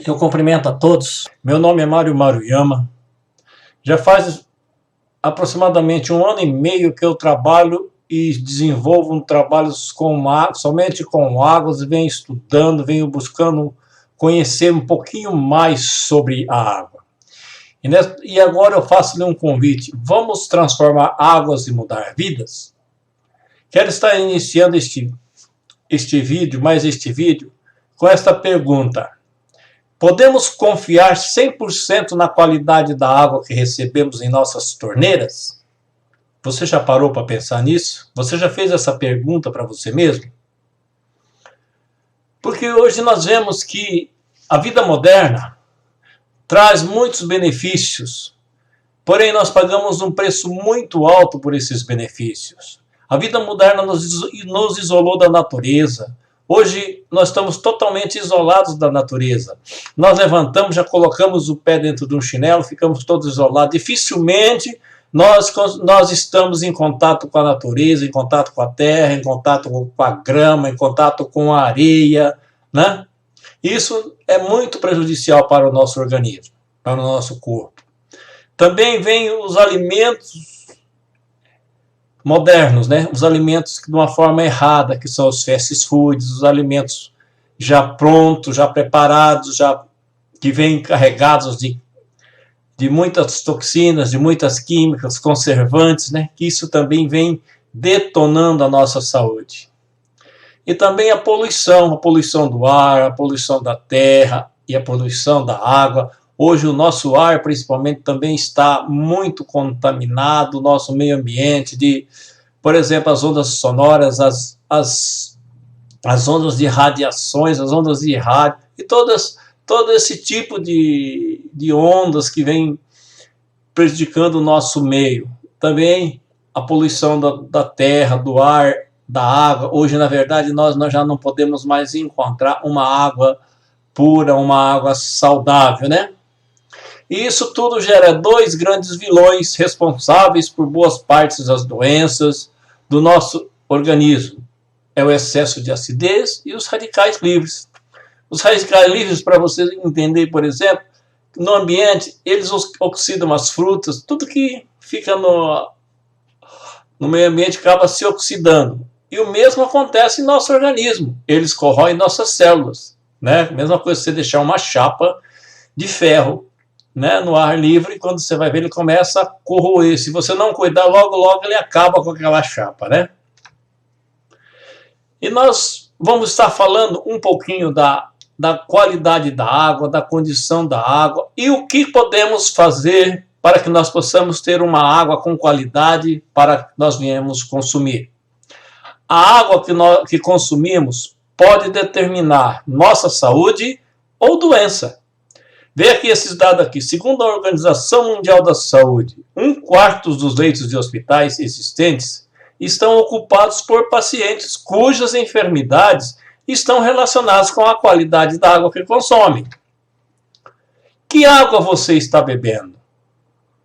Eu cumprimento a todos. Meu nome é Mário Maruyama. Já faz aproximadamente 1 ano e meio que eu trabalho e desenvolvo trabalhos somente com águas, venho estudando, venho buscando conhecer um pouquinho mais sobre a água. E agora eu faço-lhe um convite. Vamos transformar águas e mudar vidas? Quero estar iniciando este vídeo com esta pergunta. Podemos confiar 100% na qualidade da água que recebemos em nossas torneiras? Você já parou para pensar nisso? Você já fez essa pergunta para você mesmo? Porque hoje nós vemos que a vida moderna traz muitos benefícios, porém nós pagamos um preço muito alto por esses benefícios. A vida moderna nos isolou da natureza. Hoje nós estamos totalmente isolados da natureza. Nós levantamos, já colocamos o pé dentro de um chinelo, ficamos todos isolados. Dificilmente nós estamos em contato com a natureza, em contato com a terra, em contato com a grama, em contato com a areia, né? Isso é muito prejudicial para o nosso organismo, para o nosso corpo. Também vem os alimentos modernos, né? Os alimentos de uma forma errada, que são os fast foods, os alimentos já prontos, já preparados, que vêm carregados de muitas toxinas, de muitas químicas, conservantes, né? Que isso também vem detonando a nossa saúde. E também a poluição do ar, a poluição da terra e a poluição da água. Hoje o nosso ar, principalmente, também está muito contaminado, o nosso meio ambiente, por exemplo, as ondas sonoras, as ondas de radiações, as ondas de rádio, e todo esse tipo de ondas que vem prejudicando o nosso meio. Também a poluição da terra, do ar, da água. Hoje, na verdade, nós já não podemos mais encontrar uma água pura, uma água saudável, né? E isso tudo gera dois grandes vilões responsáveis por boas partes das doenças do nosso organismo. É o excesso de acidez e os radicais livres. Os radicais livres, para vocês entenderem, por exemplo, no ambiente, eles oxidam as frutas, tudo que fica no meio ambiente acaba se oxidando. E o mesmo acontece em nosso organismo. Eles corroem nossas células, né? Mesma coisa se você deixar uma chapa de ferro, né, no ar livre, quando você vai ver, ele começa a corroer. Se você não cuidar, logo ele acaba com aquela chapa, né? E nós vamos estar falando um pouquinho da qualidade da água, da condição da água e o que podemos fazer para que nós possamos ter uma água com qualidade para que nós venhamos consumir. A água que consumimos pode determinar nossa saúde ou doença. Vê aqui esses dados aqui. Segundo a Organização Mundial da Saúde, 1/4 dos leitos de hospitais existentes estão ocupados por pacientes cujas enfermidades estão relacionadas com a qualidade da água que consomem. Que água você está bebendo?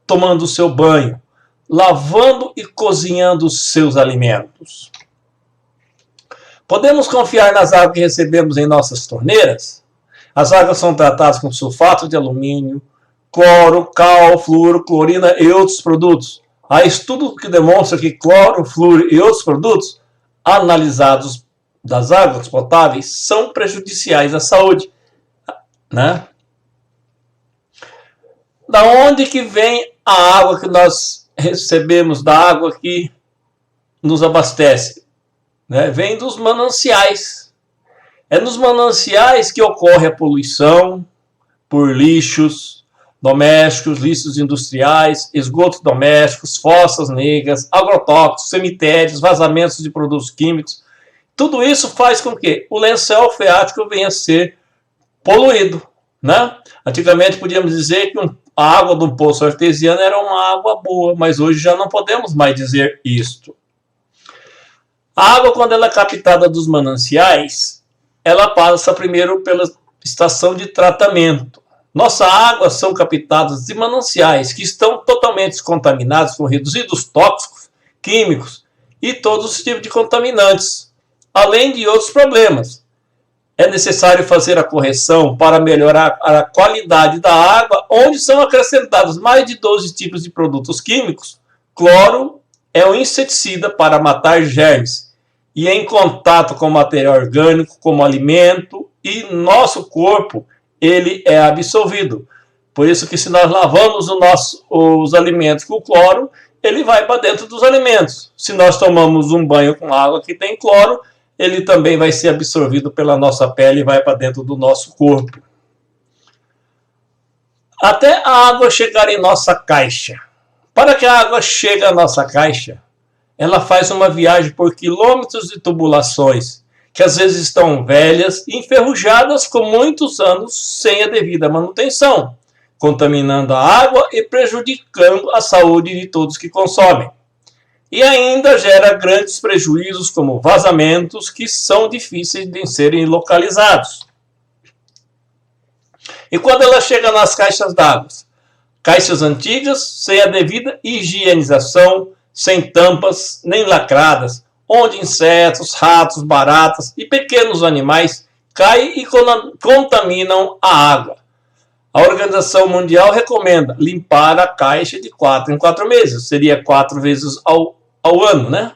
Tomando o seu banho, lavando e cozinhando os seus alimentos. Podemos confiar nas águas que recebemos em nossas torneiras? As águas são tratadas com sulfato de alumínio, cloro, cal, fluoro, clorina e outros produtos. Há estudo que demonstra que cloro, fluoro e outros produtos analisados das águas potáveis são prejudiciais à saúde, né? Da onde que vem a água que nós recebemos, da água que nos abastece? Né? Vem dos mananciais. É nos mananciais que ocorre a poluição por lixos domésticos, lixos industriais, esgotos domésticos, fossas negras, agrotóxicos, cemitérios, vazamentos de produtos químicos. Tudo isso faz com que o lençol freático venha a ser poluído, né? Antigamente podíamos dizer que a água do poço artesiano era uma água boa, mas hoje já não podemos mais dizer isto. A água, quando ela é captada dos mananciais, ela passa primeiro pela estação de tratamento. Nossas águas são captadas de mananciais que estão totalmente contaminados com reduzidos tóxicos, químicos e todos os tipos de contaminantes, além de outros problemas. é necessário fazer a correção para melhorar a qualidade da água, onde são acrescentados mais de 12 tipos de produtos químicos. Cloro é um inseticida para matar germes e em contato com material orgânico, como alimento, e nosso corpo, ele é absorvido. Por isso que se nós lavamos os alimentos com cloro, ele vai para dentro dos alimentos. Se nós tomamos um banho com água que tem cloro, ele também vai ser absorvido pela nossa pele e vai para dentro do nosso corpo. Até a água chegar em nossa caixa. Para que a água chegue à nossa caixa, ela faz uma viagem por quilômetros de tubulações, que às vezes estão velhas e enferrujadas com muitos anos sem a devida manutenção, contaminando a água e prejudicando a saúde de todos que consomem. E ainda gera grandes prejuízos como vazamentos que são difíceis de serem localizados. E quando ela chega nas caixas d'água? Caixas antigas, sem a devida higienização, sem tampas nem lacradas, onde insetos, ratos, baratas e pequenos animais caem e contaminam a água. A Organização Mundial recomenda limpar a caixa de 4 em 4 meses, seria 4 vezes ao ano, né?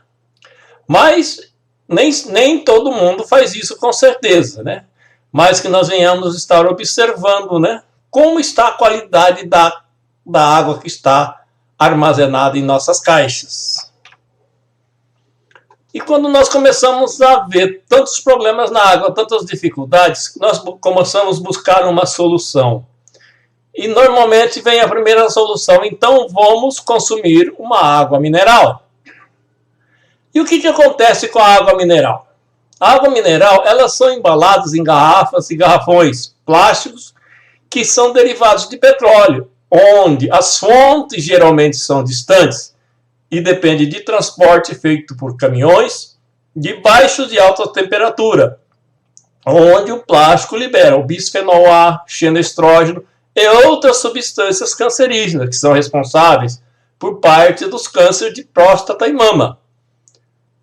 Mas nem todo mundo faz isso com certeza, né? Mas que nós venhamos estar observando, né? Como está a qualidade da água que está armazenada em nossas caixas. E quando nós começamos a ver tantos problemas na água, tantas dificuldades, nós começamos a buscar uma solução. E normalmente vem a primeira solução, então vamos consumir uma água mineral. E o que acontece com a água mineral? A água mineral, elas são embaladas em garrafas e garrafões plásticos que são derivados de petróleo, onde as fontes geralmente são distantes e depende de transporte feito por caminhões de baixa e alta temperatura, onde o plástico libera o bisfenol A, xenoestrógeno e outras substâncias cancerígenas que são responsáveis por parte dos cânceres de próstata e mama.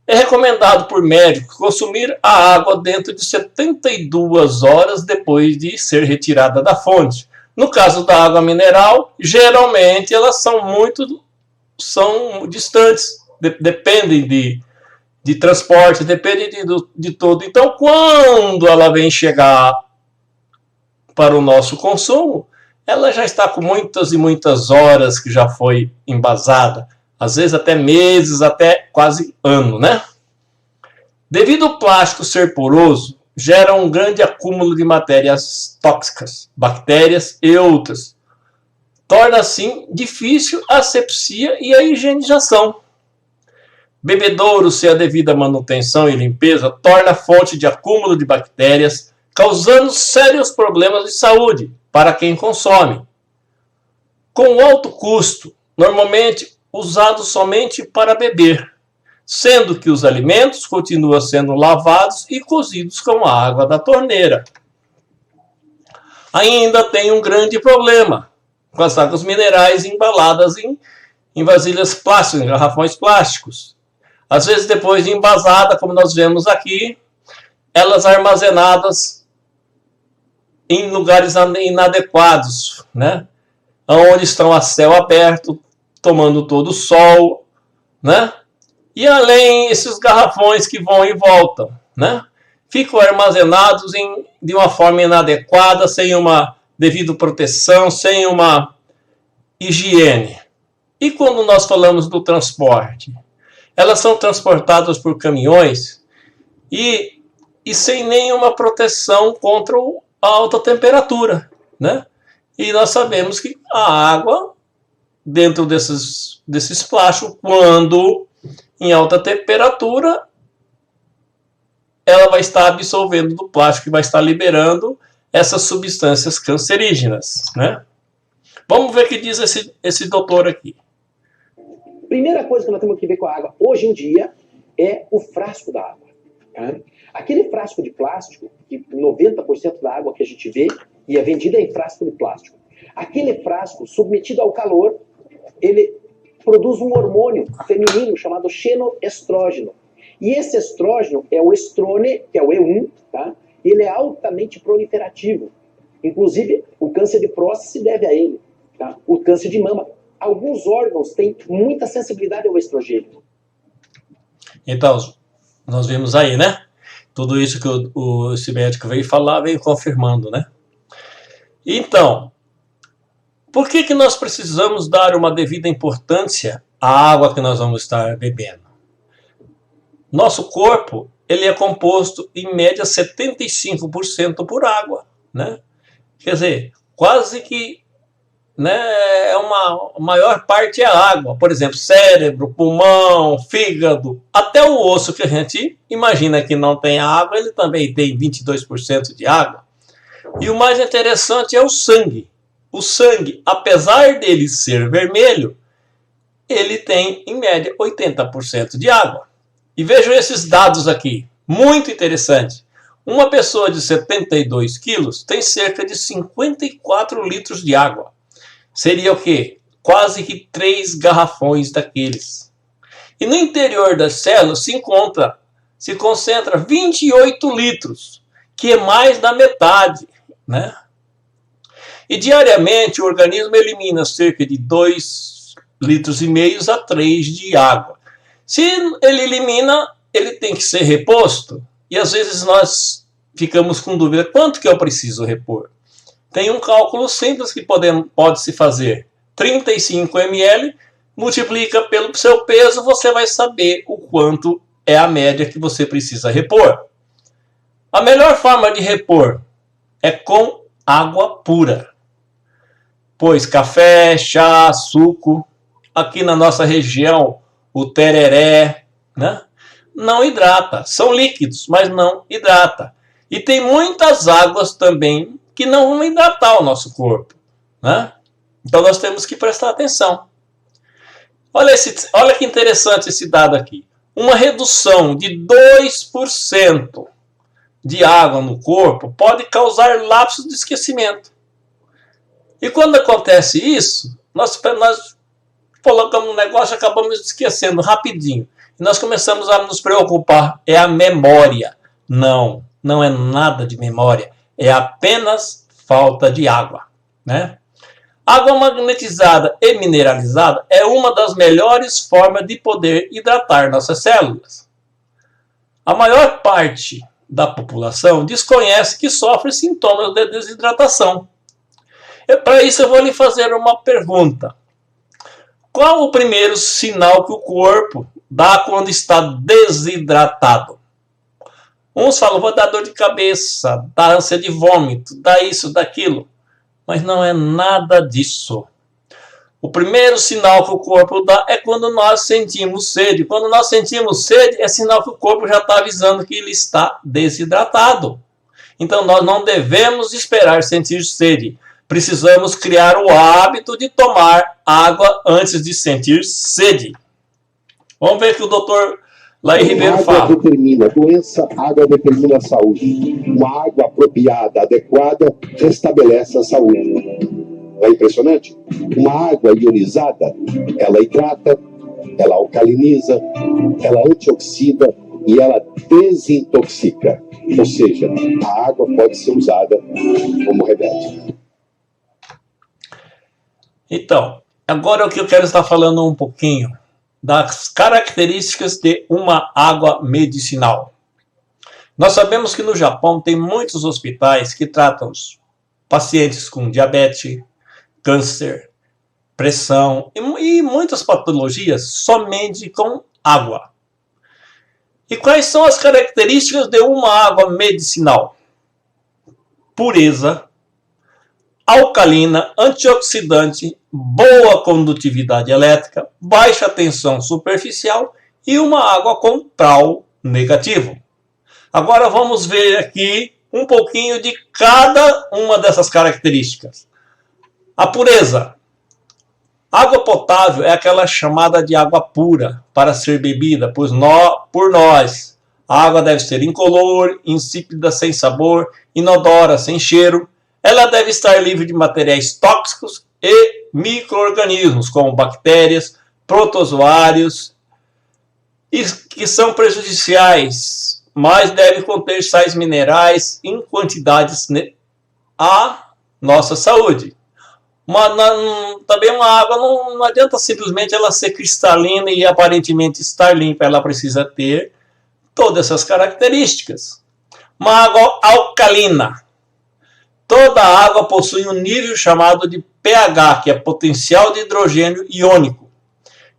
É recomendado por médicos consumir a água dentro de 72 horas depois de ser retirada da fonte. No caso da água mineral, geralmente elas são distantes, dependem de transporte, dependem de tudo. Então, quando ela vem chegar para o nosso consumo, ela já está com muitas e muitas horas que já foi embasada. Às vezes até meses, até quase ano, né? Devido ao plástico ser poroso, gera um grande acúmulo de matérias tóxicas, bactérias e outras. Torna assim difícil a asepsia e a higienização. Bebedouro sem a devida manutenção e limpeza torna fonte de acúmulo de bactérias, causando sérios problemas de saúde para quem consome. Com alto custo, normalmente usado somente para beber, sendo que os alimentos continuam sendo lavados e cozidos com a água da torneira. Ainda tem um grande problema com as águas minerais embaladas em vasilhas plásticas, em garrafões plásticos. Às vezes, depois de embasada, como nós vemos aqui, elas armazenadas em lugares inadequados, né? Onde estão a céu aberto, tomando todo o sol, né? E além esses garrafões que vão e voltam, né? Ficam armazenados de uma forma inadequada, sem uma devida proteção, sem uma higiene. E quando nós falamos do transporte? Elas são transportadas por caminhões e sem nenhuma proteção contra a alta temperatura, né? E nós sabemos que a água, dentro desses plásticos, quando em alta temperatura, ela vai estar absorvendo do plástico e vai estar liberando essas substâncias cancerígenas, né? Vamos ver o que diz esse doutor aqui. Primeira coisa que nós temos que ver com a água hoje em dia é o frasco da água. Tá? Aquele frasco de plástico, que 90% da água que a gente vê e é vendida em frasco de plástico. Aquele frasco, submetido ao calor, ele produz um hormônio feminino chamado xenoestrógeno. E esse estrógeno é o estrone, que é o E1, tá? ele é altamente proliferativo. Inclusive, o câncer de próstata se deve a ele. Tá? O câncer de mama. Alguns órgãos têm muita sensibilidade ao estrogênio. Então, nós vimos aí, né? Tudo isso que esse médico veio falar, veio confirmando, né? Então, por que nós precisamos dar uma devida importância à água que nós vamos estar bebendo? Nosso corpo, ele é composto, em média, 75% por água, né? Quer dizer, quase que, né, a maior parte é água. Por exemplo, cérebro, pulmão, fígado, até o osso que a gente imagina que não tem água, ele também tem 22% de água. E o mais interessante é o sangue. O sangue, apesar dele ser vermelho, ele tem, em média, 80% de água. E vejam esses dados aqui, muito interessante. Uma pessoa de 72 quilos tem cerca de 54 litros de água. Seria o quê? Quase que 3 garrafões daqueles. E no interior das células se concentra 28 litros, que é mais da metade, né? E diariamente o organismo elimina cerca de 2,5 litros a 3 de água. Se ele elimina, ele tem que ser reposto. E às vezes nós ficamos com dúvida, quanto que eu preciso repor? Tem um cálculo simples que pode-se fazer. 35 ml, multiplica pelo seu peso, você vai saber o quanto é a média que você precisa repor. A melhor forma de repor é com água pura. Pois café, chá, suco, aqui na nossa região, o tereré, né, não hidrata. São líquidos, mas não hidrata. E tem muitas águas também que não vão hidratar o nosso corpo, né? Então nós temos que prestar atenção. Olha que interessante esse dado aqui. Uma redução de 2% de água no corpo pode causar lapsos de esquecimento. E quando acontece isso, nós colocamos um negócio e acabamos esquecendo rapidinho. E nós começamos a nos preocupar. É a memória. Não é nada de memória. É apenas falta de água, né? Água magnetizada e mineralizada é uma das melhores formas de poder hidratar nossas células. A maior parte da população desconhece que sofre sintomas de desidratação. Para isso eu vou lhe fazer uma pergunta. Qual o primeiro sinal que o corpo dá quando está desidratado? Uns falam, vou dar dor de cabeça, dá ânsia de vômito, dá isso, daquilo. Mas não é nada disso. O primeiro sinal que o corpo dá é quando nós sentimos sede. Quando nós sentimos sede, é sinal que o corpo já está avisando que ele está desidratado. Então nós não devemos esperar sentir sede. Precisamos criar o hábito de tomar água antes de sentir sede. Vamos ver o que o doutor Laí Ribeiro fala. Água determina doença, água determina a saúde. Uma água apropriada, adequada, restabelece a saúde. É impressionante? Uma água ionizada, ela hidrata, ela alcaliniza, ela antioxida e ela desintoxica. Ou seja, a água pode ser usada como remédio. Então, agora o que eu quero estar falando um pouquinho das características de uma água medicinal. Nós sabemos que no Japão tem muitos hospitais que tratam os pacientes com diabetes, câncer, pressão e muitas patologias somente com água. E quais são as características de uma água medicinal? Pureza, alcalina, antioxidante, boa condutividade elétrica, baixa tensão superficial e uma água com TRAL negativo. Agora vamos ver aqui um pouquinho de cada uma dessas características. A pureza. Água potável é aquela chamada de água pura para ser bebida por nós. A água deve ser incolor, insípida, sem sabor, inodora, sem cheiro. Ela deve estar livre de materiais tóxicos e micro-organismos, como bactérias, protozoários, que são prejudiciais mas deve conter sais minerais em quantidades à nossa saúde. Também uma água não adianta simplesmente ela ser cristalina e aparentemente estar limpa, ela precisa ter todas essas características. Uma água alcalina. Toda água possui um nível chamado de pH, que é potencial de hidrogênio iônico.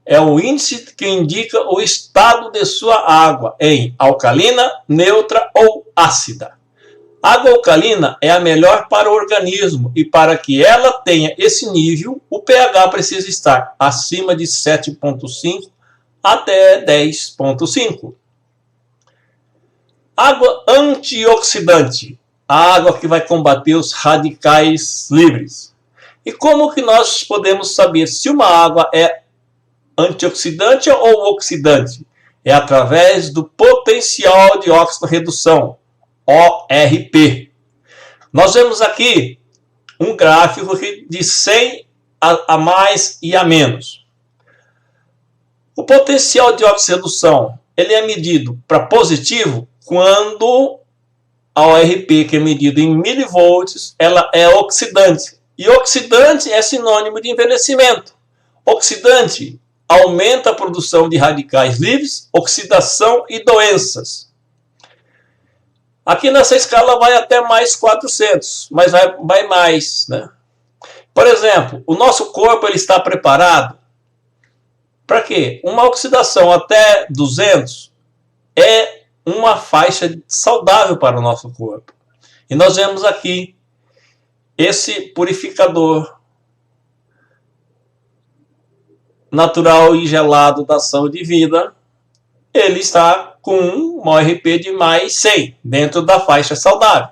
É o índice que indica o estado de sua água em alcalina, neutra ou ácida. Água alcalina é a melhor para o organismo e para que ela tenha esse nível, o pH precisa estar acima de 7,5 até 10,5. Água antioxidante. A água que vai combater os radicais livres. E como que nós podemos saber se uma água é antioxidante ou oxidante? É através do potencial de oxidorredução, ORP. Nós vemos aqui um gráfico de 100 a mais e a menos. O potencial de oxidorredução ele é medido para positivo quando a ORP, que é medida em milivolts, ela é oxidante. E oxidante é sinônimo de envelhecimento. Oxidante aumenta a produção de radicais livres, oxidação e doenças. Aqui nessa escala vai até mais 400, mas vai mais, né? Por exemplo, o nosso corpo ele está preparado para quê? Uma oxidação até 200 é uma faixa saudável para o nosso corpo. E nós vemos aqui esse purificador natural e gelado da Saúde e Vida, ele está com um ORP de mais 100, dentro da faixa saudável.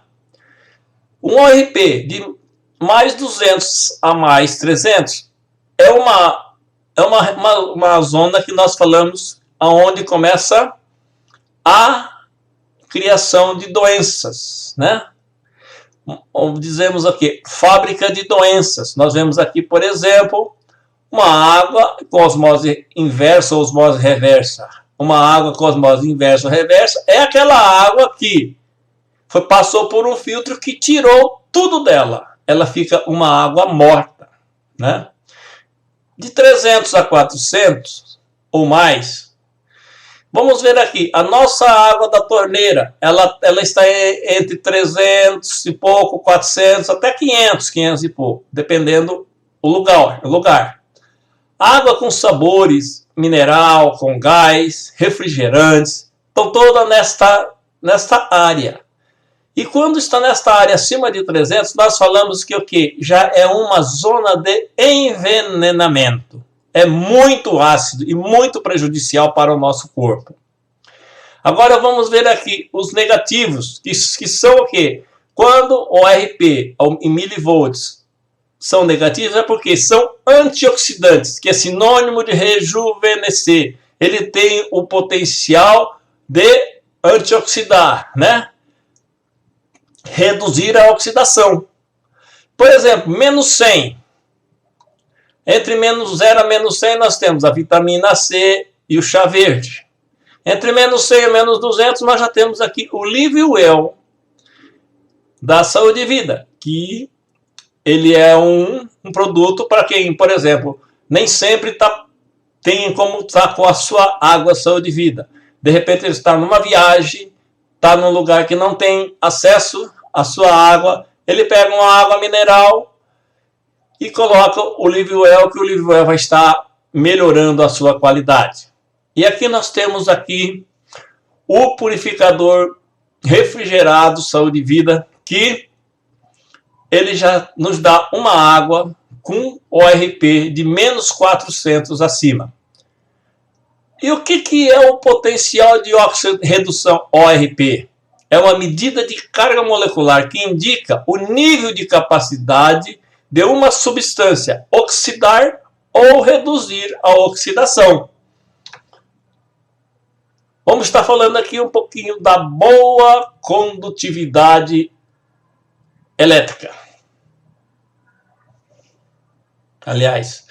Um ORP de mais 200 a mais 300 é uma zona que nós falamos aonde começa a criação de doenças, né? Dizemos aqui, fábrica de doenças. Nós vemos aqui, por exemplo, uma água com osmose inversa ou osmose reversa. Uma água com osmose inversa ou reversa é aquela água que passou por um filtro que tirou tudo dela. Ela fica uma água morta, né? De 300 a 400 ou mais, vamos ver aqui, a nossa água da torneira, ela está entre 300 e pouco, 400, até 500 e pouco, dependendo do lugar. Água com sabores, mineral, com gás, refrigerantes, estão toda nesta área. E quando está nesta área acima de 300, nós falamos que o quê? Já é uma zona de envenenamento. É muito ácido e muito prejudicial para o nosso corpo. Agora vamos ver aqui os negativos, que são o quê? Quando o ORP em milivolts são negativos, é porque são antioxidantes, que é sinônimo de rejuvenescer. Ele tem o potencial de antioxidar, né? Reduzir a oxidação. Por exemplo, menos 100. Entre menos 0 a menos 100 nós temos a vitamina C e o chá verde. Entre menos 100 e menos 200 nós já temos aqui o Livewell da Saúde e Vida, que ele é um produto para quem, por exemplo, nem sempre tem como estar com a sua água Saúde e Vida. De repente ele está numa viagem, está num lugar que não tem acesso à sua água, ele pega uma água mineral e coloca o Livewell, que o Livewell vai estar melhorando a sua qualidade. E aqui nós temos aqui o purificador refrigerado Saúde e Vida, que ele já nos dá uma água com ORP de menos 400 acima. E o que é o potencial de oxidorredução ORP? É uma medida de carga molecular que indica o nível de capacidade de uma substância oxidar ou reduzir a oxidação. Vamos estar falando aqui um pouquinho da boa condutividade elétrica. Aliás,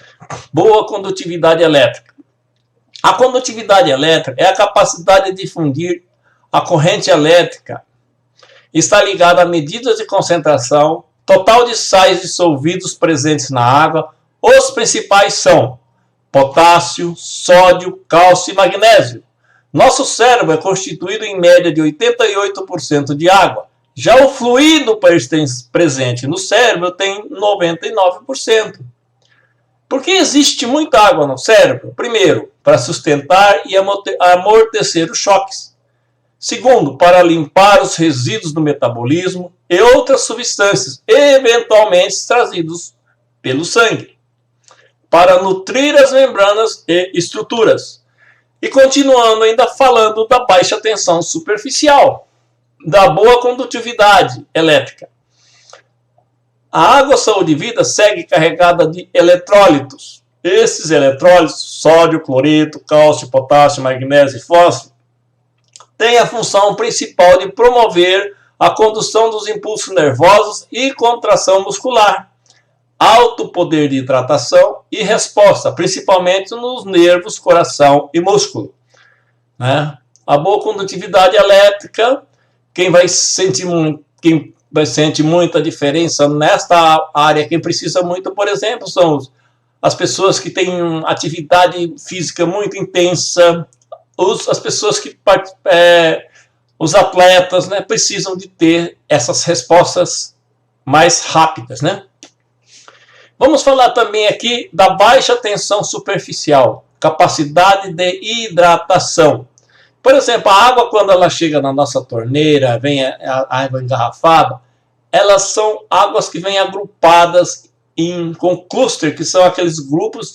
boa condutividade elétrica. A condutividade elétrica é a capacidade de difundir A corrente elétrica está ligada a medidas de concentração total de sais dissolvidos presentes na água. Os principais são potássio, sódio, cálcio e magnésio. Nosso cérebro é constituído em média de 88% de água. Já o fluido presente no cérebro tem 99%. Por que existe muita água no cérebro? Primeiro, para sustentar e amortecer os choques. Segundo, para limpar os resíduos do metabolismo e outras substâncias eventualmente trazidos pelo sangue. Para nutrir as membranas e estruturas. E continuando ainda falando da baixa tensão superficial, da boa condutividade elétrica. A água saúde e vida segue carregada de eletrólitos. Esses eletrólitos, sódio, cloreto, cálcio, potássio, magnésio e fósforo, têm a função principal de promover a condução dos impulsos nervosos e contração muscular, alto poder de hidratação e resposta, principalmente nos nervos, coração e músculo. Né? A boa condutividade elétrica, quem vai sentir muita diferença nesta área, quem precisa muito, por exemplo, são as pessoas que têm atividade física muito intensa, as pessoas que os atletas, né, precisam de ter essas respostas mais rápidas, né? Vamos falar também aqui da baixa tensão superficial, capacidade de hidratação. Por exemplo, a água, quando ela chega na nossa torneira, vem a água engarrafada, elas são águas que vêm agrupadas com cluster, que são aqueles grupos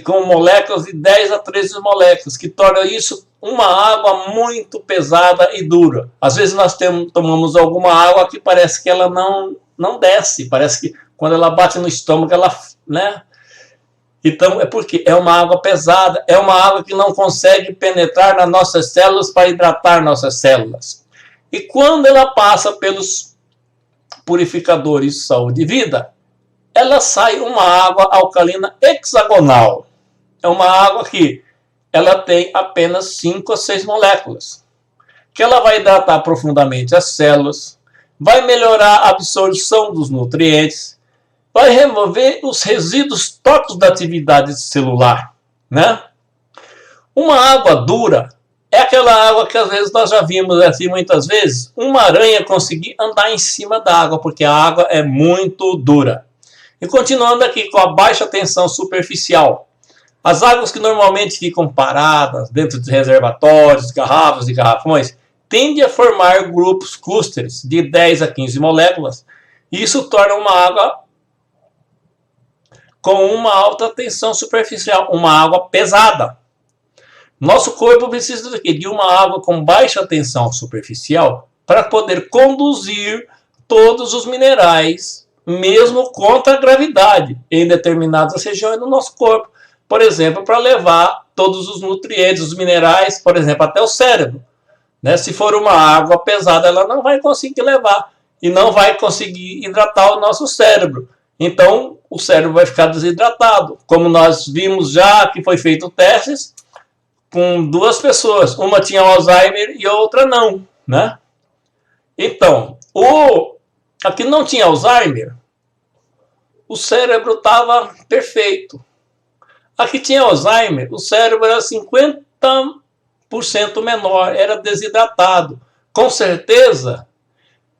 com moléculas de 10 a 13 moléculas, que torna isso uma água muito pesada e dura. Às vezes nós tomamos alguma água que parece que ela não desce, parece que quando ela bate no estômago, ela, né? Então, é porque é uma água pesada, é uma água que não consegue penetrar nas nossas células para hidratar nossas células. E quando ela passa pelos purificadores de saúde e vida, ela sai uma água alcalina hexagonal. É uma água que ela tem apenas 5 a 6 moléculas, que ela vai hidratar profundamente as células, vai melhorar a absorção dos nutrientes, vai remover os resíduos tóxicos da atividade celular, né? Uma água dura é aquela água que às vezes nós já vimos assim muitas vezes, uma aranha conseguir andar em cima da água, porque a água é muito dura. E continuando aqui com a baixa tensão superficial, as águas que normalmente ficam paradas dentro de reservatórios, garrafas e garrafões, tendem a formar grupos clusters de 10 a 15 moléculas, e isso torna uma água com uma alta tensão superficial, uma água pesada. Nosso corpo precisa de uma água com baixa tensão superficial para poder conduzir todos os minerais, mesmo contra a gravidade, em determinadas regiões do nosso corpo. Por exemplo, para levar todos os nutrientes, os minerais, por exemplo, até o cérebro. Né? Se for uma água pesada, ela não vai conseguir levar e não vai conseguir hidratar o nosso cérebro. Então, o cérebro vai ficar desidratado. Como nós vimos já que foi feito testes com 2 pessoas. Uma tinha Alzheimer e a outra não. Né? Então, a que não tinha Alzheimer, o cérebro estava perfeito. A que tinha Alzheimer, o cérebro era 50% menor, era desidratado. Com certeza,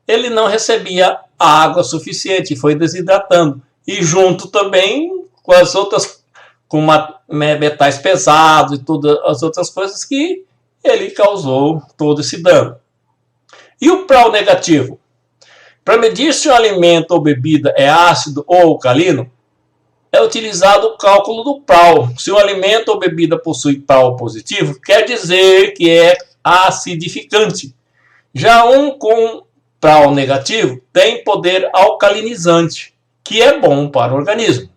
ele não recebia água suficiente, foi desidratando. E junto também com as outras, com metais pesados e todas as outras coisas que ele causou todo esse dano. E o PRAL negativo? Para medir se o alimento ou bebida é ácido ou alcalino, é utilizado o cálculo do PRAL. Se o alimento ou bebida possui PRAL positivo, quer dizer que é acidificante. Já um com PRAL negativo tem poder alcalinizante, que é bom para o organismo.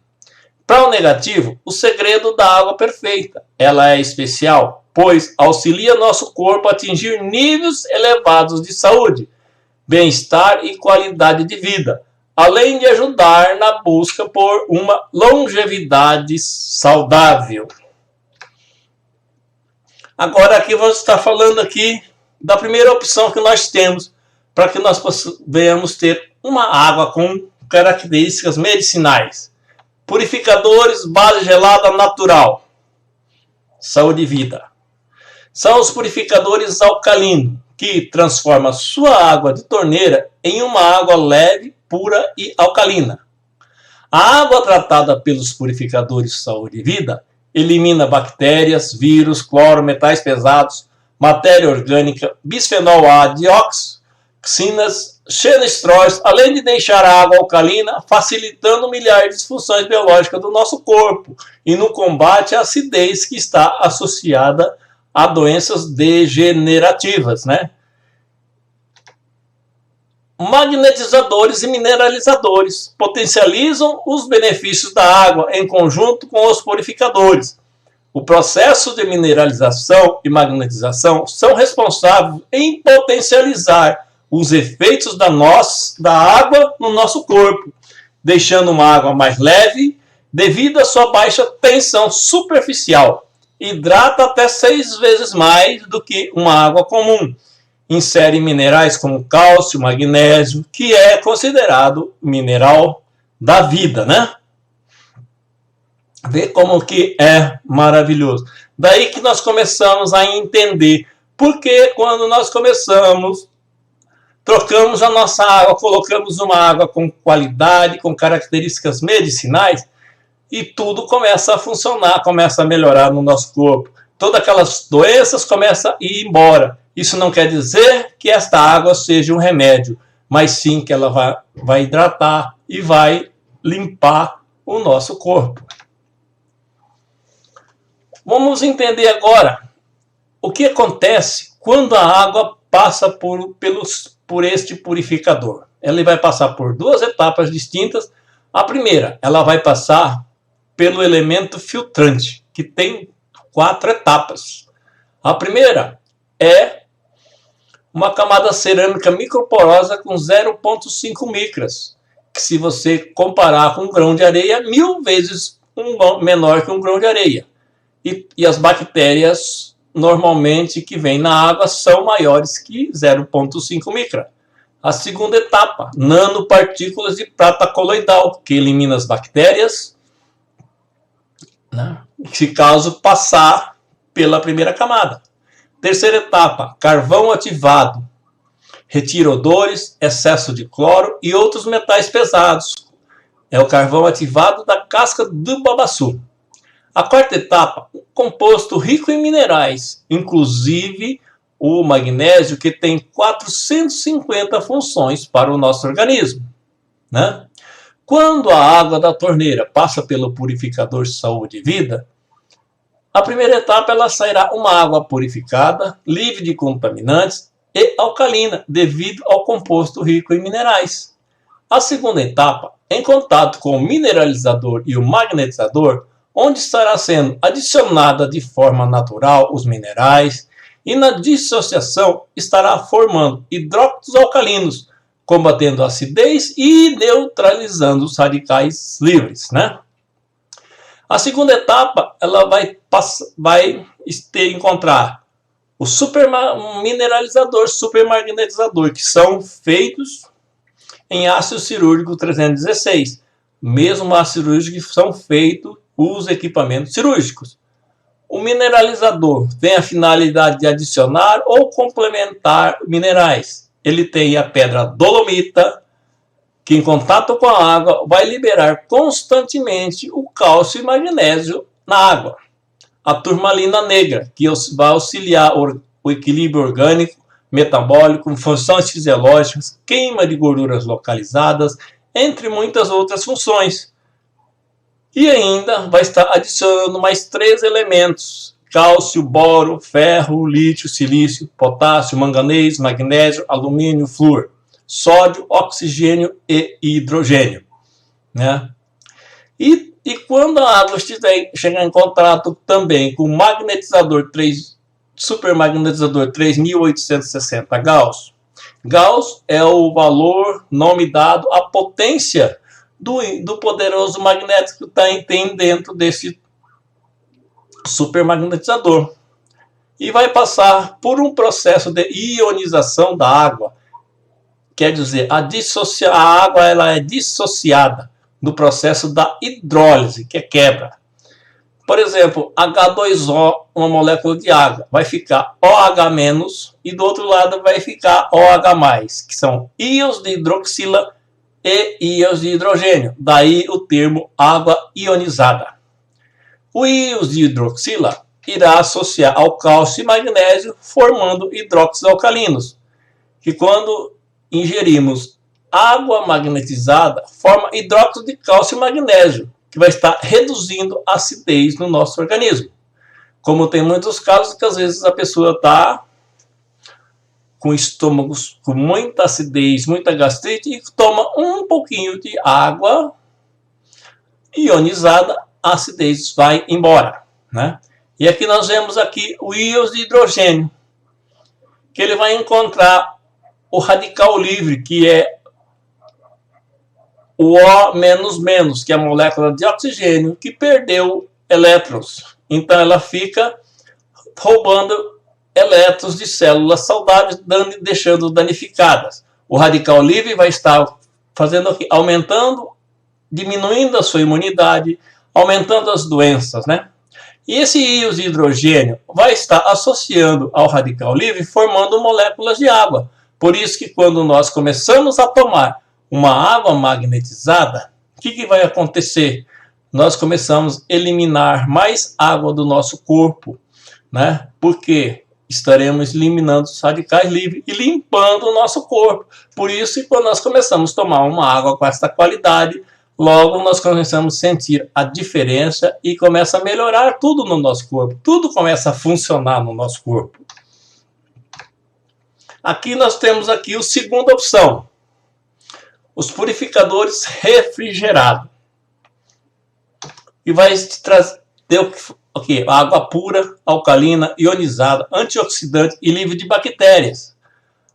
PRAL negativo, o segredo da água perfeita. Ela é especial, pois auxilia nosso corpo a atingir níveis elevados de saúde, bem-estar e qualidade de vida, além de ajudar na busca por uma longevidade saudável. Agora aqui vamos estar falando aqui da primeira opção que nós temos para que nós venhamos ter uma água com características medicinais. Purificadores base gelada natural. Saúde e vida. São os purificadores alcalinos, que transformam sua água de torneira em uma água leve, pura e alcalina. A água tratada pelos purificadores Saúde e Vida elimina bactérias, vírus, cloro, metais pesados, matéria orgânica, bisfenol A, dioxinas, xenestróis, além de deixar a água alcalina, facilitando milhares de funções biológicas do nosso corpo e no combate à acidez que está associada a doenças degenerativas, né? Magnetizadores e mineralizadores potencializam os benefícios da água em conjunto com os purificadores. O processo de mineralização e magnetização são responsáveis em potencializar os efeitos da água no nosso corpo, deixando uma água mais leve devido à sua baixa tensão superficial. Hidrata até 6 vezes mais do que uma água comum. Insere minerais como cálcio, magnésio, que é considerado mineral da vida, né? Vê como que é maravilhoso. Daí que nós começamos a entender porque quando nós trocamos a nossa água, colocamos uma água com qualidade, com características medicinais, e tudo começa a funcionar, começa a melhorar no nosso corpo. Todas aquelas doenças começam a ir embora. Isso não quer dizer que esta água seja um remédio, mas sim que ela vai hidratar e vai limpar o nosso corpo. Vamos entender agora o que acontece quando a água passa por este purificador. Ela vai passar por 2 etapas distintas. A primeira, ela vai passar pelo elemento filtrante, que tem 4 etapas. A primeira é uma camada cerâmica microporosa com 0,5 micras, que se você comparar com um grão de areia, 1000 vezes menor que um grão de areia. E as bactérias, normalmente, que vêm na água, são maiores que 0,5 micra. A segunda etapa, nanopartículas de prata coloidal, que elimina as bactérias, né, se caso passar pela primeira camada. Terceira etapa, carvão ativado, retira odores, excesso de cloro e outros metais pesados. É o carvão ativado da casca do babaçu. A quarta etapa, um composto rico em minerais, inclusive o magnésio, que tem 450 funções para o nosso organismo, né? Quando a água da torneira passa pelo purificador Saúde e Vida, a primeira etapa ela sairá uma água purificada, livre de contaminantes e alcalina, devido ao composto rico em minerais. A segunda etapa, em contato com o mineralizador e o magnetizador, onde estará sendo adicionada de forma natural os minerais e na dissociação estará formando hidróxidos alcalinos, combatendo a acidez e neutralizando os radicais livres, né? A segunda etapa ela vai encontrar o supermineralizador, supermagnetizador, que são feitos em ácido cirúrgico 316. Mesmo ácido cirúrgico que são feitos os equipamentos cirúrgicos. O mineralizador tem a finalidade de adicionar ou complementar minerais. Ele tem a pedra dolomita, que em contato com a água vai liberar constantemente o cálcio e magnésio na água. A turmalina negra, que vai auxiliar o equilíbrio orgânico, metabólico, funções fisiológicas, queima de gorduras localizadas, entre muitas outras funções. E ainda vai estar adicionando mais 3 elementos: cálcio, boro, ferro, lítio, silício, potássio, manganês, magnésio, alumínio, flúor, sódio, oxigênio e hidrogênio, né? E quando a água chegar em contato também com o supermagnetizador 3860 Gauss. Gauss é o valor, nome dado à potência do poderoso magnético que tem dentro desse supermagnetizador. e vai passar por um processo de ionização da água. Quer dizer, a água ela é dissociada no processo da hidrólise, que é quebra. Por exemplo, H2O, uma molécula de água, vai ficar OH- e do outro lado vai ficar OH+, que são íons de hidroxila e íons de hidrogênio. Daí o termo água ionizada. O íons de hidroxila irá associar ao cálcio e magnésio, formando hidróxidos alcalinos, que quando ingerimos água magnetizada, forma hidróxido de cálcio e magnésio, que vai estar reduzindo a acidez no nosso organismo. Como tem muitos casos que às vezes a pessoa está com estômagos com muita acidez, muita gastrite, e toma um pouquinho de água ionizada, a acidez vai embora, né? E aqui nós vemos aqui o íons de hidrogênio, que ele vai encontrar o radical livre, que é o O-, que é a molécula de oxigênio, que perdeu elétrons. Então ela fica roubando elétrons de células saudáveis, deixando danificadas. O radical livre vai estar fazendo aqui, aumentando, diminuindo a sua imunidade, aumentando as doenças, né? E esse íons de hidrogênio vai estar associando ao radical livre, formando moléculas de água. Por isso que quando nós começamos a tomar uma água magnetizada, o que vai acontecer? Nós começamos a eliminar mais água do nosso corpo, né? Porque estaremos eliminando os radicais livres e limpando o nosso corpo. Por isso que quando nós começamos a tomar uma água com essa qualidade, logo nós começamos a sentir a diferença e começa a melhorar tudo no nosso corpo. Tudo começa a funcionar no nosso corpo. Aqui nós temos aqui a segunda opção. Os purificadores refrigerados. E vai trazer água pura, alcalina, ionizada, antioxidante e livre de bactérias.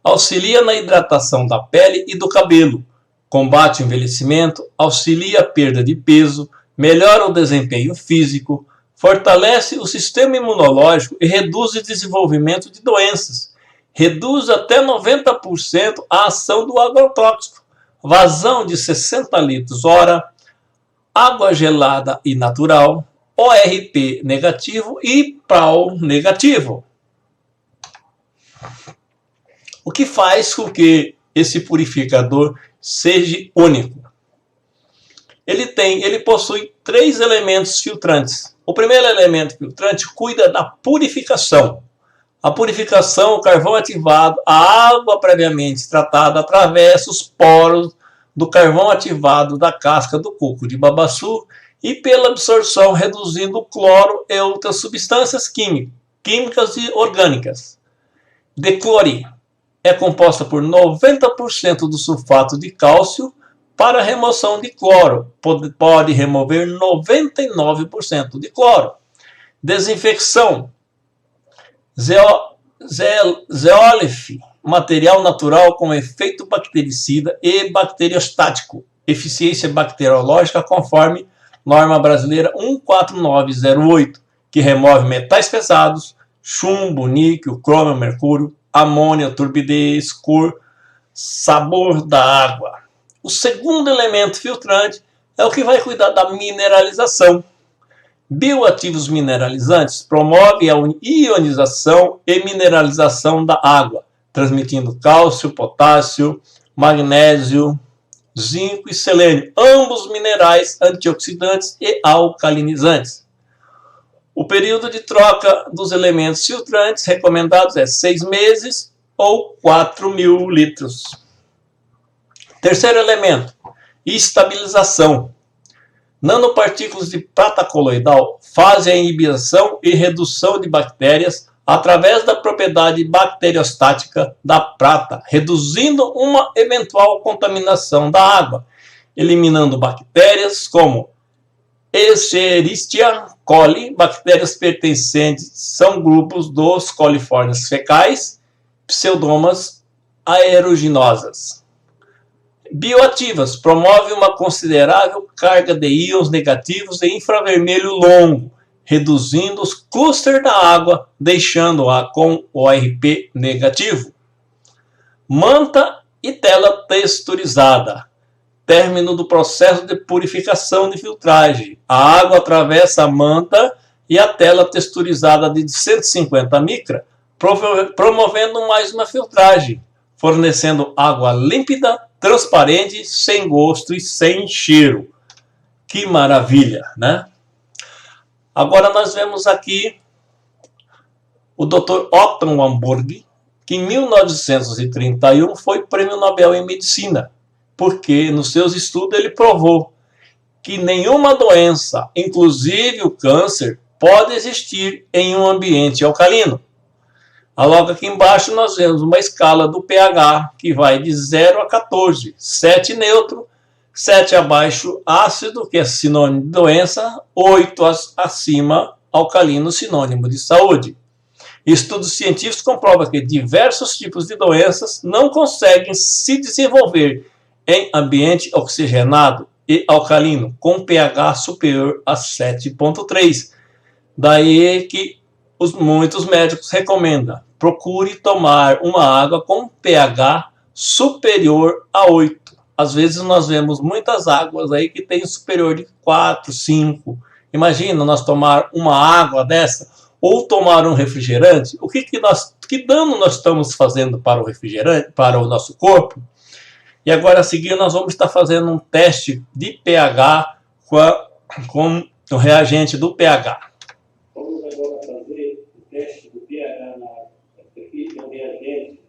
Auxilia na hidratação da pele e do cabelo. Combate o envelhecimento, auxilia a perda de peso, melhora o desempenho físico, fortalece o sistema imunológico e reduz o desenvolvimento de doenças. Reduz até 90% a ação do agrotóxico. Vazão de 60 litros hora, água gelada e natural, ORP negativo e PAO negativo. O que faz com que esse purificador seja único? Ele possui 3 elementos filtrantes. O primeiro elemento filtrante cuida da purificação. A purificação, o carvão ativado, a água previamente tratada atravessa os poros do carvão ativado da casca do coco de babaçu e pela absorção, reduzindo o cloro e outras substâncias químicas e orgânicas. Declore é composta por 90% do sulfato de cálcio. Para remoção de cloro, pode remover 99% de cloro. Desinfecção. Zeolite, material natural com efeito bactericida e bacteriostático. Eficiência bacteriológica conforme norma brasileira 14908, que remove metais pesados, chumbo, níquel, crômio, mercúrio, amônia, turbidez, cor, sabor da água. O segundo elemento filtrante é o que vai cuidar da mineralização. Bioativos mineralizantes promovem a ionização e mineralização da água, transmitindo cálcio, potássio, magnésio, zinco e selênio, ambos minerais antioxidantes e alcalinizantes. O período de troca dos elementos filtrantes recomendados é 6 meses ou 4.000 litros. Terceiro elemento, estabilização. Nanopartículas de prata coloidal fazem a inibição e redução de bactérias através da propriedade bacteriostática da prata, reduzindo uma eventual contaminação da água, eliminando bactérias como Escherichia coli, bactérias pertencentes são grupos dos coliformes fecais, pseudomonas aeruginosas. Bioativas, promove uma considerável carga de íons negativos em infravermelho longo, reduzindo os clusters da água, deixando-a com o ORP negativo. Manta e tela texturizada. Término do processo de purificação de filtragem. A água atravessa a manta e a tela texturizada de 150 micra, promovendo mais uma filtragem, fornecendo água límpida, transparente, sem gosto e sem cheiro. Que maravilha, né? Agora nós vemos aqui o Dr. Otto Warburg, que em 1931 foi prêmio Nobel em Medicina, porque nos seus estudos ele provou que nenhuma doença, inclusive o câncer, pode existir em um ambiente alcalino. Logo aqui embaixo nós vemos uma escala do pH que vai de 0 a 14, 7 neutro, 7 abaixo ácido, que é sinônimo de doença, 8 acima alcalino, sinônimo de saúde. Estudos científicos comprovam que diversos tipos de doenças não conseguem se desenvolver em ambiente oxigenado e alcalino, com pH superior a 7,3. Daí que muitos médicos recomendam: procure tomar uma água com pH superior a 8. Às vezes nós vemos muitas águas aí que tem superior de 4, 5. Imagina nós tomar uma água dessa ou tomar um refrigerante. Que dano nós estamos fazendo para o refrigerante, para o nosso corpo? E agora a seguir nós vamos estar fazendo um teste de pH com o reagente do pH. Vamos agora fazer o teste do pH na água. Aqui tem um reagente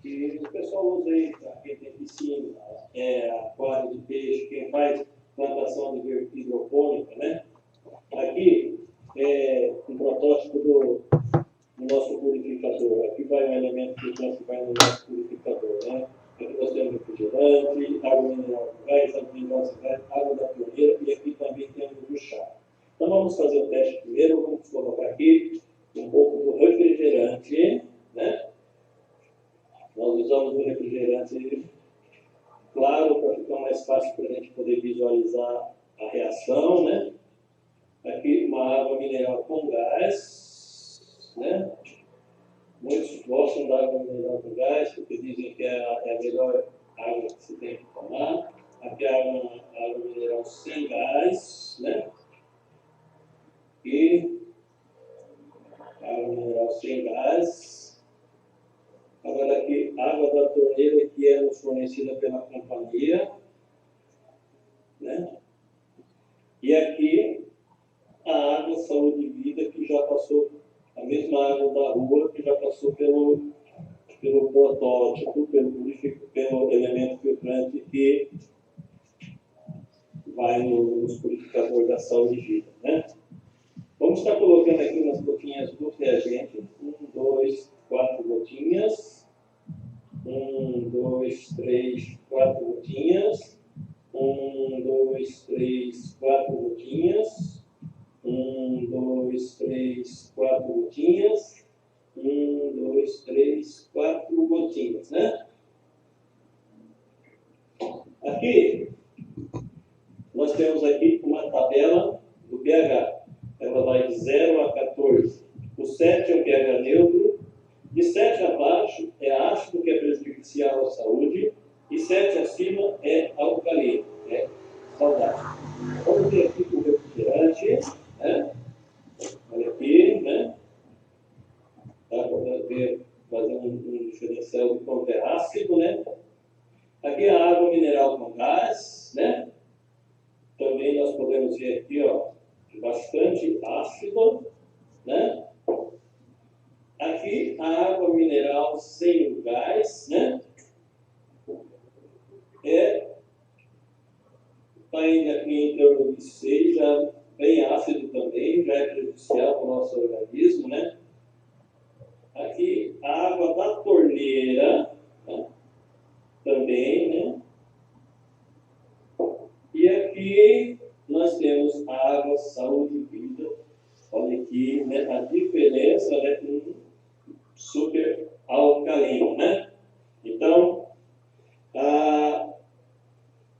que o pessoal usa aí para quem tem piscina, aquário de peixe, quem faz plantação de hidropônica, né? Aqui é um protótipo do nosso purificador. Aqui vai um elemento que vai no nosso purificador, né? Aqui nós temos refrigerante, água mineral com gás, água mineral com gás, água da torneira e aqui também temos o chá. Então vamos fazer o teste primeiro, vamos colocar aqui um pouco do refrigerante, né? Nós usamos o refrigerante claro para ficar mais fácil para a gente poder visualizar a reação, né? Aqui uma água mineral com gás, né? Muitos gostam da água mineral com gás, porque dizem que é a melhor água que se tem que tomar. Aqui é água mineral sem gás, né? E água mineral sem gás. Agora aqui, água da torneira que é nos fornecida pela companhia, né? E aqui a água saúde e vida que já passou, a mesma água da rua que já passou pelo protótipo, pelo elemento filtrante que vai nos purificadores da saúde e vida, né? Vamos estar colocando aqui umas gotinhas do reagente. 1, 2, 4 gotinhas. 1, 2, 3, 4 gotinhas. 1, 2, 3, 4 gotinhas. 1, 2, 3, 4 gotinhas. 1, 2, 3, 4 gotinhas, né? Aqui, nós temos aqui uma tabela do pH. Ela vai de 0 a 14. O 7 é o pH neutro. De 7 abaixo é ácido, que é prejudicial à saúde. E 7 acima é alcalino, é saudável. Vamos ver aqui o refrigerante, né? Olha aqui, né? Dá para ver, fazer um diferencial de quanto é ácido, né? Aqui a água mineral com gás, né? Também nós podemos ver aqui, ó, bastante ácido, né? Aqui a água mineral sem o gás, né? Está indo aqui em torno de 6, já bem ácido também, já é prejudicial para o nosso organismo, né? Aqui a água da torneira, né? Também, né? E aqui nós temos a água saúde e vida. Olha aqui, né, a diferença, né, com super alcalino, né? Então,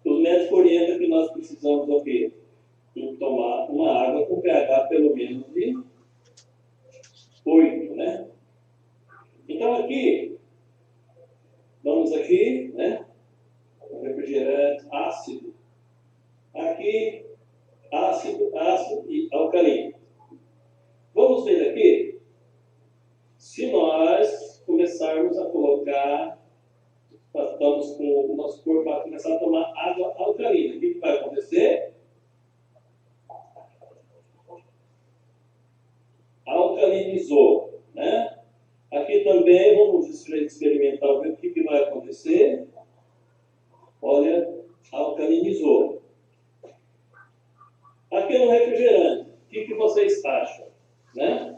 os médicos orientam que nós precisamos o quê? Tomar uma água com pH pelo menos de o nosso corpo vai começar a tomar água alcalina. O que vai acontecer? Alcalinizou, né? Aqui também vamos experimentar ver o que vai acontecer. Olha, alcalinizou. Aqui no refrigerante, o que vocês acham, né?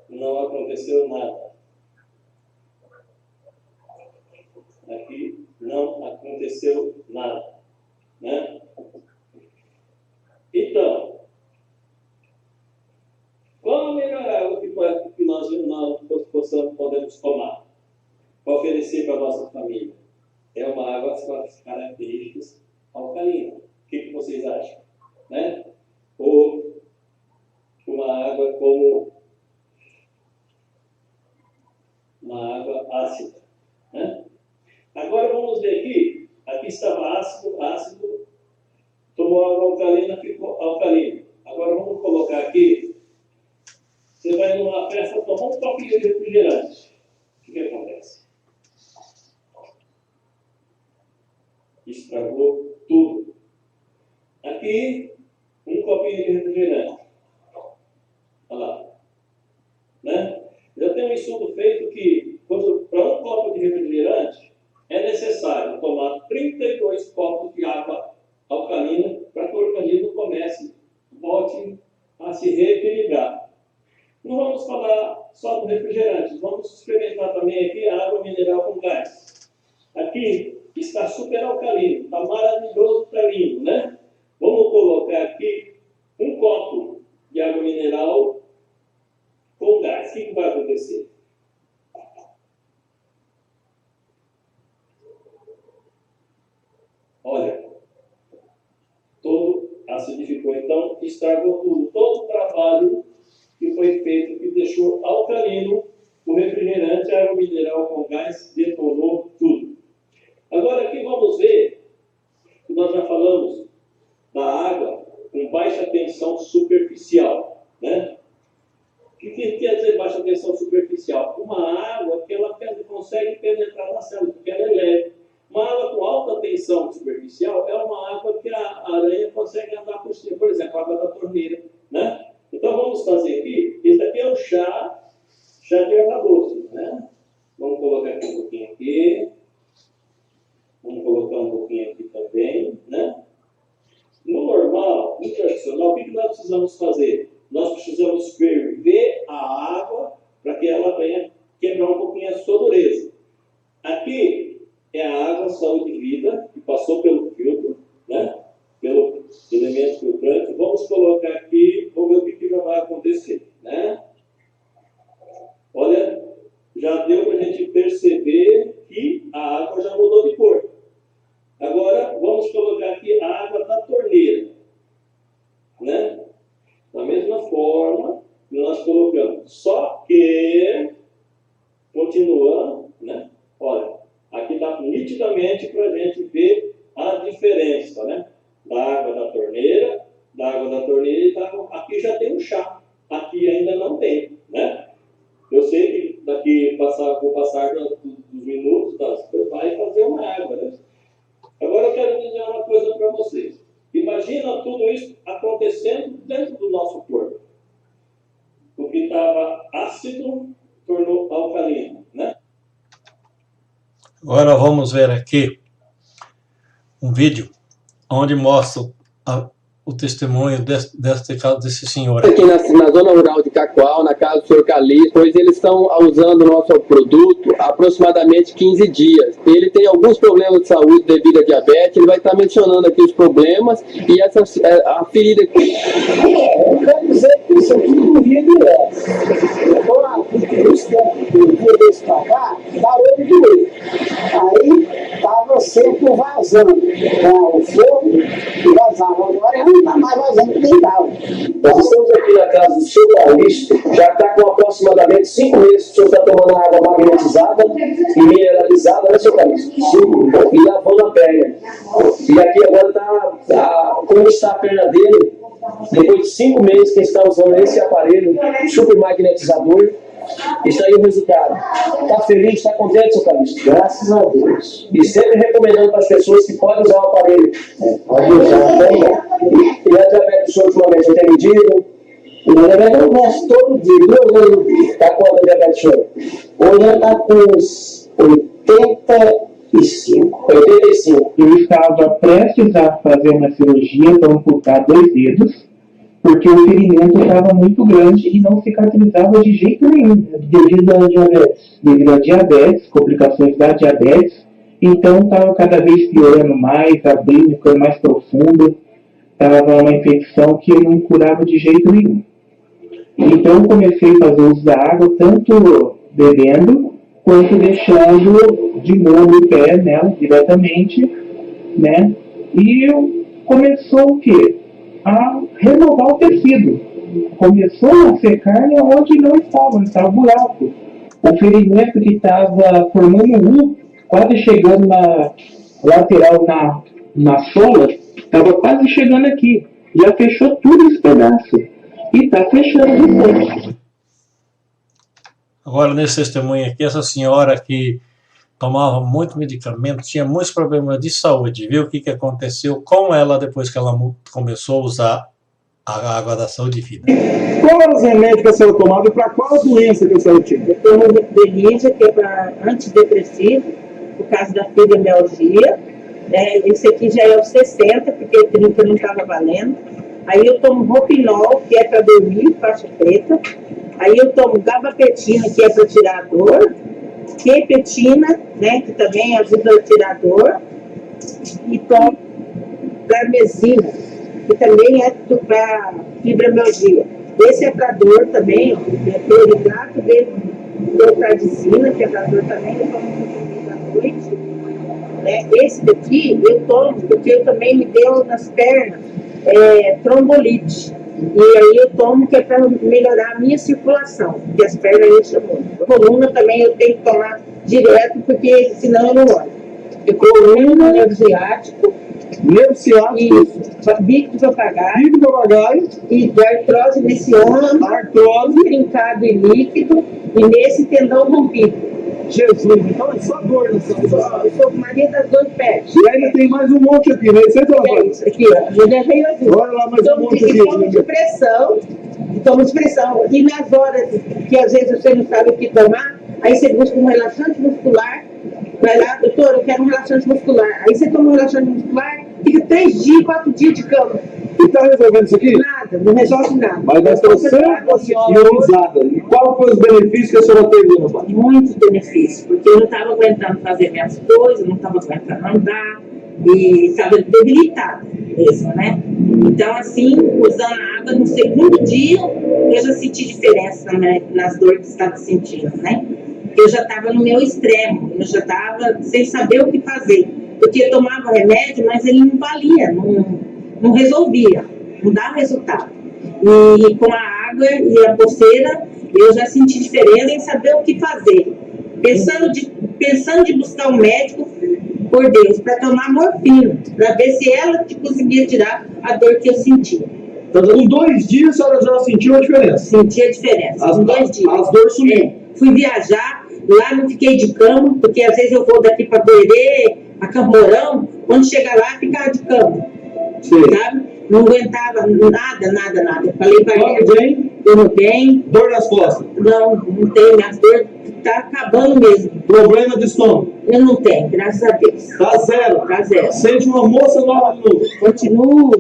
Não aconteceu nada. Aqui não aconteceu nada, né? Então, qual a melhor água que nós podemos tomar para oferecer para a nossa família? É uma água com as características alcalinas. O que vocês acham? Né? Ou uma água como uma água ácida. Né? Agora vamos ver aqui. Aqui estava ácido, tomou água alcalina, ficou alcalino. Agora vamos colocar aqui. Você vai numa festa tomar um copinho de refrigerante. O que acontece? Estragou tudo. Aqui, um copinho de refrigerante. Olha lá. Né? Já tem um estudo feito que, para um copo de refrigerante, é necessário tomar 32 copos de água alcalina para que o organismo volte a se reequilibrar. Não vamos falar só do refrigerante, vamos experimentar também aqui a água mineral com gás. Aqui está super alcalino, está maravilhoso, está lindo, né? Vamos colocar aqui um copo de água mineral com gás. O que vai acontecer? Olha, todo acidificou, então estragou tudo. Todo o trabalho que foi feito, que deixou alcalino o refrigerante, a água mineral com gás, detonou tudo. Agora aqui vamos ver, que nós já falamos da água com baixa tensão superficial, né? O que quer dizer baixa tensão superficial? Uma água que ela consegue penetrar na célula, porque ela é leve. Uma água com alta tensão superficial é uma água que a aranha consegue andar por cima. Por exemplo, a água da torneira, né? Então vamos fazer aqui, esse aqui é o chá de erva doce, né? Vamos colocar aqui um pouquinho aqui. Vamos colocar um pouquinho aqui também, né? No normal, no tradicional, o que nós precisamos fazer? Nós precisamos ferver a água para que ela venha quebrar um pouquinho a sua dureza. Aqui é a água sólido de vida que passou pelo filtro, né? Pelo elemento filtrante. Vamos colocar aqui, vamos ver o que já vai acontecer, né? Olha, já deu para a gente perceber que a água já mudou de cor. Agora, vamos colocar aqui a água da torneira, né? Da mesma forma que nós colocamos. Só que, continuando, né? Olha, aqui está nitidamente para a gente ver a diferença, né? Da água da torneira e da água. Aqui já tem um chá, aqui ainda não tem, né? Eu sei que daqui com o passar dos minutos, você vai fazer uma água, né? Agora eu quero dizer uma coisa para vocês. Imagina tudo isso acontecendo dentro do nosso corpo. O que estava ácido tornou alcalino, né? Agora vamos ver aqui um vídeo onde mostra o testemunho desse senhor. Aqui na zona rural de Cacoal, na casa do senhor Calixto, pois eles estão usando o nosso produto há aproximadamente 15 dias. Ele tem alguns problemas de saúde devido à diabetes, ele vai estar mencionando aqui os problemas e a ferida aqui. Eu quero dizer que isso aqui não via direto. Agora, os tempos desse pra cá, parou de doer. Aí, estava sempre vazando. O fogo e vazava. Agora não está mais vazando nem estava. Nós estamos aqui na casa do seu Calixto, já está com aproximadamente 5 meses que o senhor está tomando água magnetizada e mineralizada, né, seu Calixto? E lavando a perna. E aqui agora como está a perna dele, depois de 5 meses que está usando esse aparelho super magnetizador, Isso aí é o resultado. Está feliz, está contente, seu Calixto? Graças a Deus. E sempre recomendando para as pessoas que podem usar o aparelho. Pode usar também. E a diabetes do senhor ultimamente não tem medido? Na verdade, eu meço todo dia, 2 vezes no dia. Está quanto a diabetes do senhor? Hoje ela está com uns 85. 85. Eu estava prestes a fazer uma cirurgia para amputar 2 dedos, porque o ferimento estava muito grande e não cicatrizava de jeito nenhum, devido à diabetes. Devido à diabetes, complicações da diabetes, então estava cada vez piorando mais, abrindo, ficando mais profundo, estava uma infecção que eu não curava de jeito nenhum. Então comecei a fazer uso da água, tanto bebendo, quanto deixando de molho o pé nela diretamente, né? E começou o quê? A renovar o tecido. Começou a ser carne onde não estava buraco. O ferimento que estava formando quase chegando na lateral, na sola, estava quase chegando aqui. Já fechou tudo esse pedaço. E está fechando depois. Agora, nesse testemunho aqui, essa senhora que tomava muito medicamento, tinha muitos problemas de saúde, viu o que aconteceu com ela depois que ela começou a usar a água da Saúde e Vida. Qual eram os remédios que a senhora tomava e para qual doença que a senhora tinha? Eu tomo Benija, que é para antidepressivo, por causa da fibromialgia. Esse aqui já é o 60, porque 30 não estava valendo. Aí eu tomo Ropinol, que é para dormir, faixa preta. Aí eu tomo Gabapentina, que é para tirar a dor. Quepetina, né, que também ajuda a tirar a dor. E tomo Garmesina, que também é para fibromialgia. Esse é para dor também, ó, cloridrato de teotradicina, que é para dor também, eu tomo à noite. Né? Esse daqui eu tomo porque eu também me deu nas pernas trombolite. E aí eu tomo que é para melhorar a minha circulação, porque as pernas incham muito. A coluna também eu tenho que tomar direto, porque senão eu não olho. E coluna, nervo ciático. Nervo ciático. Isso. Bico de papagaio. E de artrose nesse ombro. Artrose. Trincado e líquido. E nesse tendão rompido. Jesus, então é só dor nessa Eu sou Maria das Dores Pés. E ainda tem mais um monte aqui, né? Você fala, isso aqui, ó. Eu levei aqui. Olha lá mais um monte aqui. Tomo de pressão. E nas horas que às vezes você não sabe o que tomar, aí você busca um relaxante muscular. Vai lá, doutor, eu quero um relaxante muscular. Aí você toma um relaxante muscular, fica 3 dias, 4 dias de cama. E tá resolvendo isso aqui? Nada, não resolve nada. Mas nós estamos sempre ionizada. E qual foi os benefícios que a senhora teve, meu pai? Muitos benefícios, porque eu não estava aguentando fazer minhas coisas, não estava aguentando andar, e estava debilitada mesmo, né? Então, assim, usando a água, no segundo dia, eu já senti diferença, né, nas dores que estava sentindo, né? Eu já estava no meu extremo, eu já estava sem saber o que fazer, porque eu tomava remédio, mas ele não valia, não resolvia, não dava resultado. E com a água e a pulseira, eu já senti diferença em saber o que fazer. Pensando de buscar um médico, por Deus, para tomar morfina, para ver se ela conseguia tirar a dor que eu sentia. Então, em 2 dias a senhora já sentiu a diferença? Senti a diferença, em 2 dias. As dores sumiram. Fui viajar, lá não fiquei de cama, porque às vezes eu vou daqui para Goerê, a Camporão, quando chega lá, ficava de cama. Sim. Sabe? Não aguentava nada. Falei para ele, dorme bem. Dor nas costas? Não tenho, minhas dores tá acabando mesmo. Problema de estômago? Eu não tenho, graças a Deus. Tá zero? Tá zero. Sente uma moça nova de novo? Continuo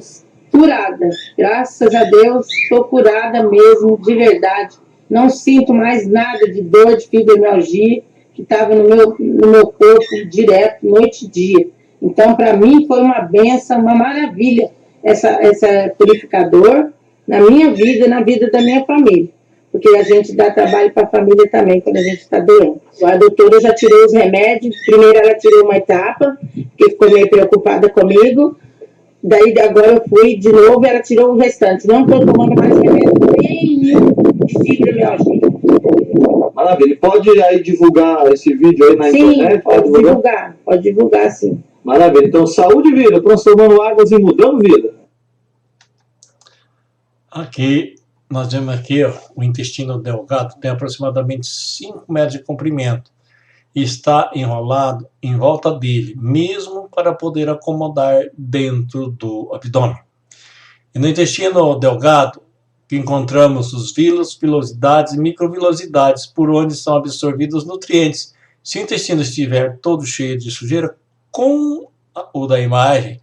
curada, graças a Deus, estou curada mesmo, de verdade. Não sinto mais nada de dor, de fibromialgia, que estava no meu corpo direto, noite e dia. Então, para mim, foi uma benção, uma maravilha, essa purificador, na minha vida e na vida da minha família. Porque a gente dá trabalho para a família também, quando a gente está doente. A doutora já tirou os remédios, primeiro ela tirou uma etapa, que ficou meio preocupada comigo, daí agora eu fui de novo e ela tirou o restante. Não estou tomando mais remédio nenhum de fibromialgia. Maravilha. Pode aí divulgar esse vídeo aí na internet? Sim, pode divulgar sim. Maravilha. Então, saúde e vida, transformando águas e mudando vida. Aqui nós vemos aqui, ó, o intestino delgado tem aproximadamente 5 metros de comprimento e está enrolado em volta dele, mesmo para poder acomodar dentro do abdômen. E no intestino delgado que encontramos os vilos, vilosidades e microvilosidades por onde são absorvidos nutrientes. Se o intestino estiver todo cheio de sujeira, com o da imagem,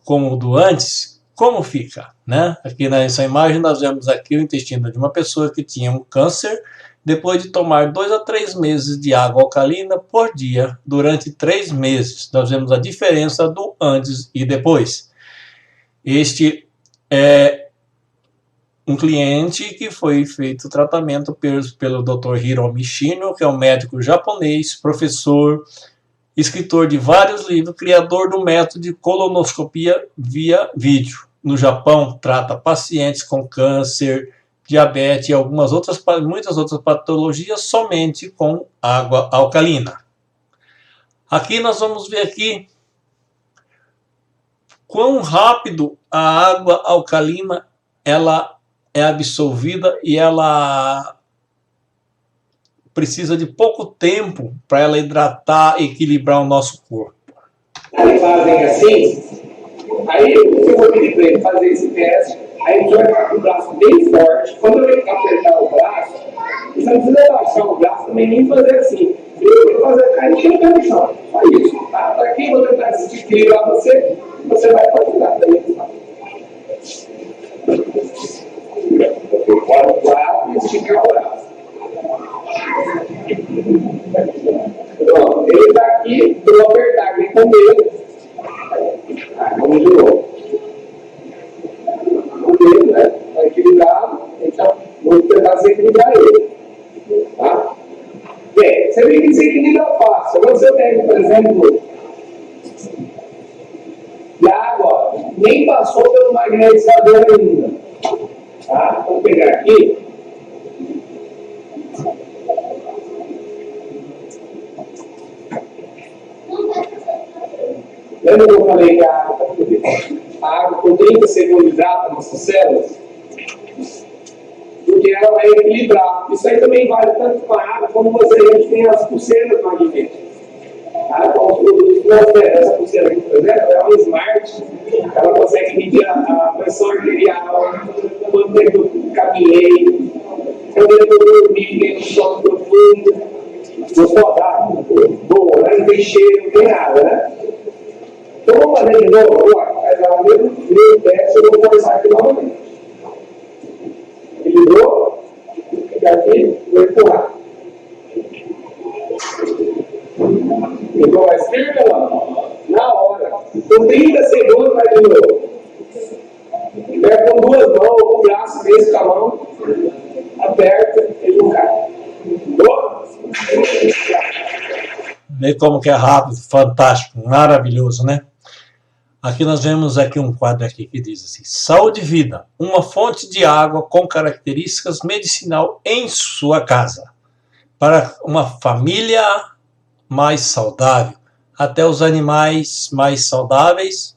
como o do antes, como fica, né? Aqui nessa imagem nós vemos aqui o intestino de uma pessoa que tinha um câncer, depois de tomar 2 a 3 meses de água alcalina por dia, durante 3 meses. Nós vemos a diferença do antes e depois. Este é um cliente que foi feito tratamento pelo Dr. Hiromi Shino, que é um médico japonês, professor, escritor de vários livros, criador do método de colonoscopia via vídeo. No Japão, trata pacientes com câncer, diabetes e muitas outras patologias somente com água alcalina. Aqui nós vamos ver aqui quão rápido a água alcalina ela é absorvida e ela precisa de pouco tempo para ela hidratar e equilibrar o nosso corpo. Aí fazem assim, aí eu vou pedir para ele fazer esse teste, aí ele vai ficar com o braço bem forte. Quando eu apertar o braço, você não precisa baixar o braço também nem fazer assim. Eu vou fazer cair e no chão. Só isso. Tá? Aqui eu vou tentar desequilibrar você vai continuar também. Pode voar e esticar o braço. Pronto, ele está aqui, eu vou apertar aqui com o dedo. Vamos de novo. O dedo, né? Está equilibrado, então vou tentar desequilibrar ele. Tá? Bem, você vê que desequilibra fácil. Quando você pega, por exemplo, e a água nem passou pelo magnetizador ainda. Tá? Vamos pegar aqui. Lembra que eu falei que a água por 30 segundos hidrata nossas células? Porque ela vai equilibrar. Isso aí também vale tanto com a água como você tem as pulseiras magnéticas. Então, os produtos que nós temos, essa pulseira aqui, por exemplo, é uma Smart, ela consegue medir a pressão arterial, quanto tempo eu caminhei, quanto tempo eu dormi, tem um sono profundo, gostou da boa, né? Não tem cheiro, não tem nada, né? Então vamos fazer de novo agora, faz ela mesmo teste, eu vou começar aqui novamente. Equilibrou, vou pegar aqui, vou empurrar. Igual a esquerda, na hora. Com 30 segundos, vai de novo. Pega com 2 mãos, com o braço, mesmo com a mão, aperta e não cai. Vê como que é rápido, fantástico, maravilhoso, né? Aqui nós vemos aqui um quadro aqui que diz assim: saúde e vida, uma fonte de água com características medicinal em sua casa. Para uma família mais saudável, até os animais mais saudáveis,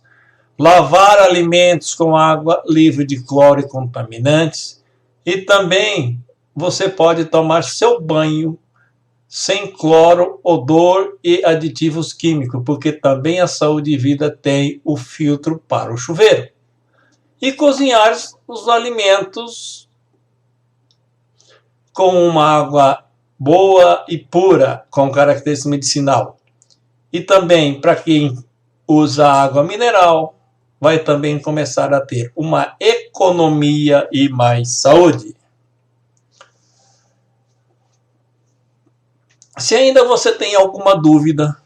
lavar alimentos com água livre de cloro e contaminantes, e também você pode tomar seu banho sem cloro, odor e aditivos químicos, porque também a saúde e vida tem o filtro para o chuveiro. E cozinhar os alimentos com uma água boa e pura, com característica medicinal. E também, para quem usa água mineral, vai também começar a ter uma economia e mais saúde. Se ainda você tem alguma dúvida,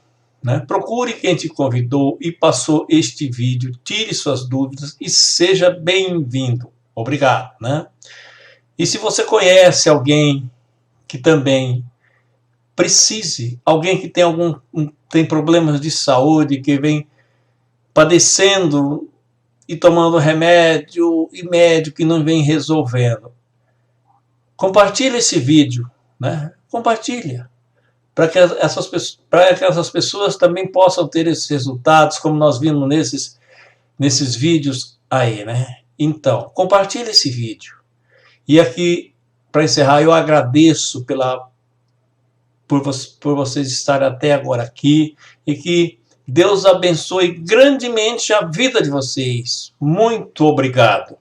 né, procure quem te convidou e passou este vídeo, tire suas dúvidas e seja bem-vindo. Obrigado, né? E se você conhece alguém que também precise, alguém que tem problemas de saúde, que vem padecendo e tomando remédio e médico que não vem resolvendo, compartilhe esse vídeo, né? Compartilha, para que essas pessoas também possam ter esses resultados, como nós vimos nesses vídeos aí, né? Então, compartilhe esse vídeo. E aqui, para encerrar, eu agradeço por vocês estarem até agora aqui e que Deus abençoe grandemente a vida de vocês. Muito obrigado.